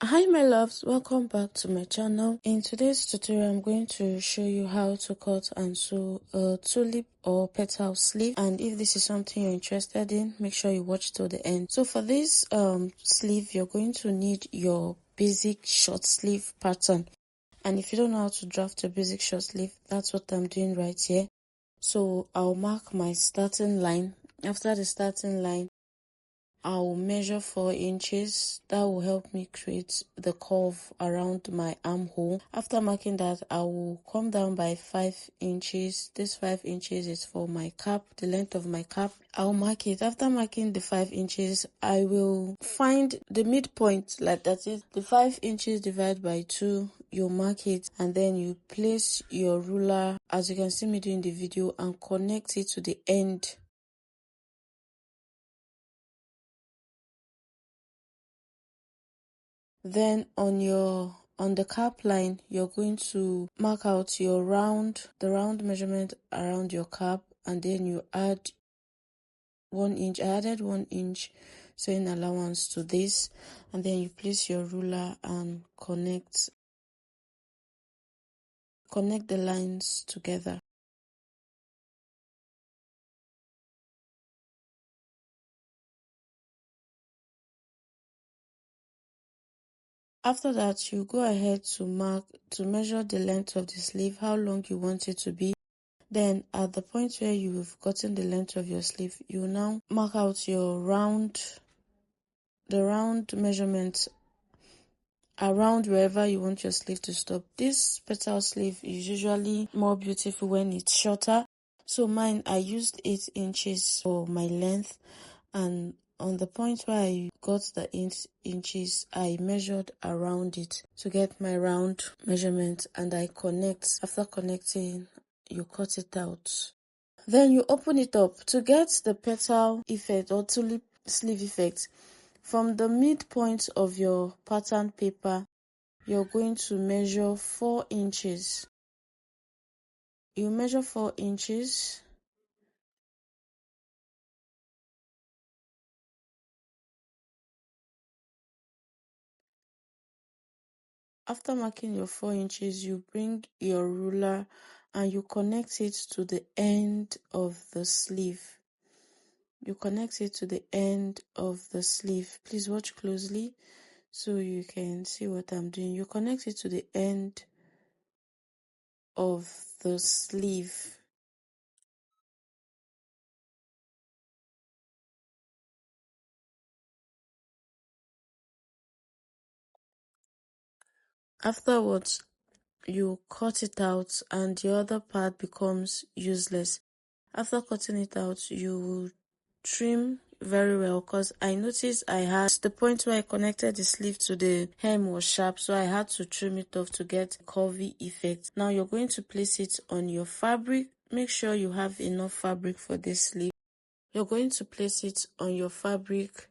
Hi my loves, welcome back to my channel. In today's tutorial I'm going to show you how to cut and sew a tulip or petal sleeve, and if this is something you're interested in, make sure you watch till the end. So for this sleeve, you're going to need your basic short sleeve pattern, and if you don't know how to draft your basic short sleeve, that's what I'm doing right here. So I'll mark my starting line. After the starting line, I will measure 4 inches. That will help me create the curve around my armhole. After marking that, I will come down by 5 inches. This 5 inches is for my cap, the length of my cap. I'll mark it. After marking the 5 inches, I will find the midpoint, like that is the 5 inches divided by 2. You mark it and then you place your ruler, as you can see me doing the video, and connect it to the end. Then on the cap line, you're going to mark out the round measurement around your cap, and then you add 1 inch. I added 1 inch sewing allowance to this, and then you place your ruler and connect the lines together. After that, you go ahead to measure the length of the sleeve, how long you want it to be. Then at the point where you've gotten the length of your sleeve, you now mark out the round measurement around wherever you want your sleeve to stop. This petal sleeve is usually more beautiful when it's shorter. So mine, I used 8 inches for my length, and on the point where I got the 8 inches, I measured around it to get my round measurement, and I connect. After connecting, you cut it out. Then you open it up to get the petal effect or tulip sleeve effect. From the midpoint of your pattern paper, you're going to measure 4 inches. You measure 4 inches. After marking your 4 inches, you bring your ruler and you connect it to the end of the sleeve. You connect it to the end of the sleeve. Please watch closely so you can see what I'm doing. You connect it to the end of the sleeve. Afterwards, you cut it out and the other part becomes useless. After cutting it out, you will trim very well, because I noticed the point where I connected the sleeve to the hem was sharp, so I had to trim it off to get curvy effect. Now you're going to place it on your fabric. Make sure you have enough fabric for this sleeve. You're going to place it on your fabric.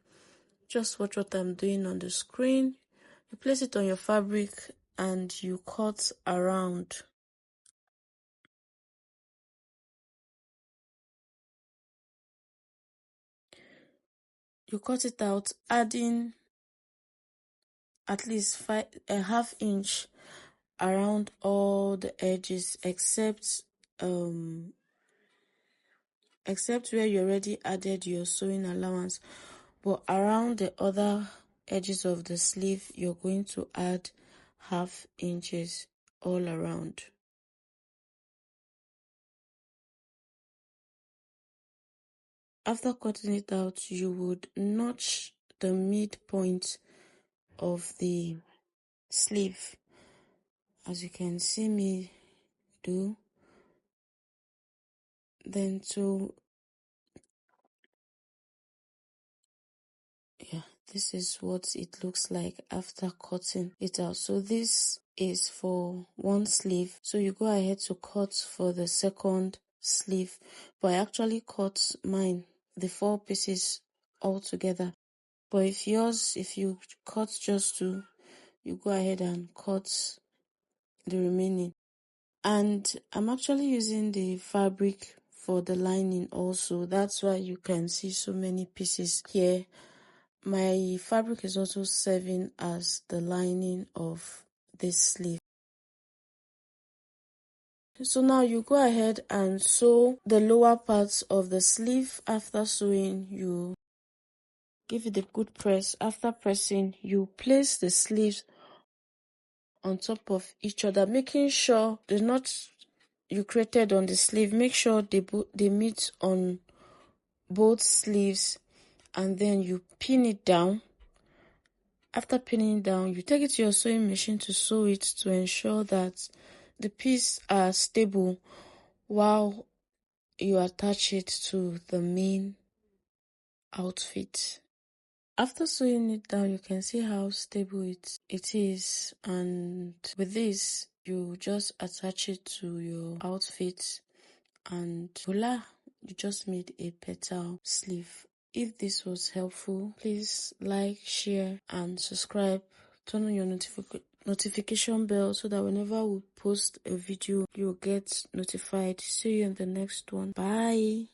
Just watch what I'm doing on the screen. You place it on your fabric and you cut around. You cut it out, adding at least a half inch around all the edges, except where you already added your sewing allowance. But around the other edges of the sleeve, you're going to add half inches all around. After cutting it out, you would notch the midpoint of the sleeve, as you can see me do. Then this is what it looks like after cutting it out. So this is for one sleeve, so you go ahead to cut for the second sleeve. But I actually cut mine, the 4 pieces all together. But if you cut just 2, you go ahead and cut the remaining. And I'm actually using the fabric for the lining also. That's why you can see so many pieces here. my fabric is also serving as the lining of this sleeve. So now you go ahead and sew the lower parts of the sleeve. After sewing, you give it a good press. After pressing, you place the sleeves on top of each other, making sure the knots you created on the sleeve, make sure they meet on both sleeves, and then you pin it down. After pinning it down, you take it to your sewing machine to sew it to ensure that the pieces are stable while you attach it to the main outfit. After sewing it down, you can see how stable it is, and with this you just attach it to your outfit and voila, you just made a petal sleeve. If this was helpful, please like, share and subscribe. Turn on your notification bell so that whenever we post a video, you'll get notified. See you in the next one. Bye.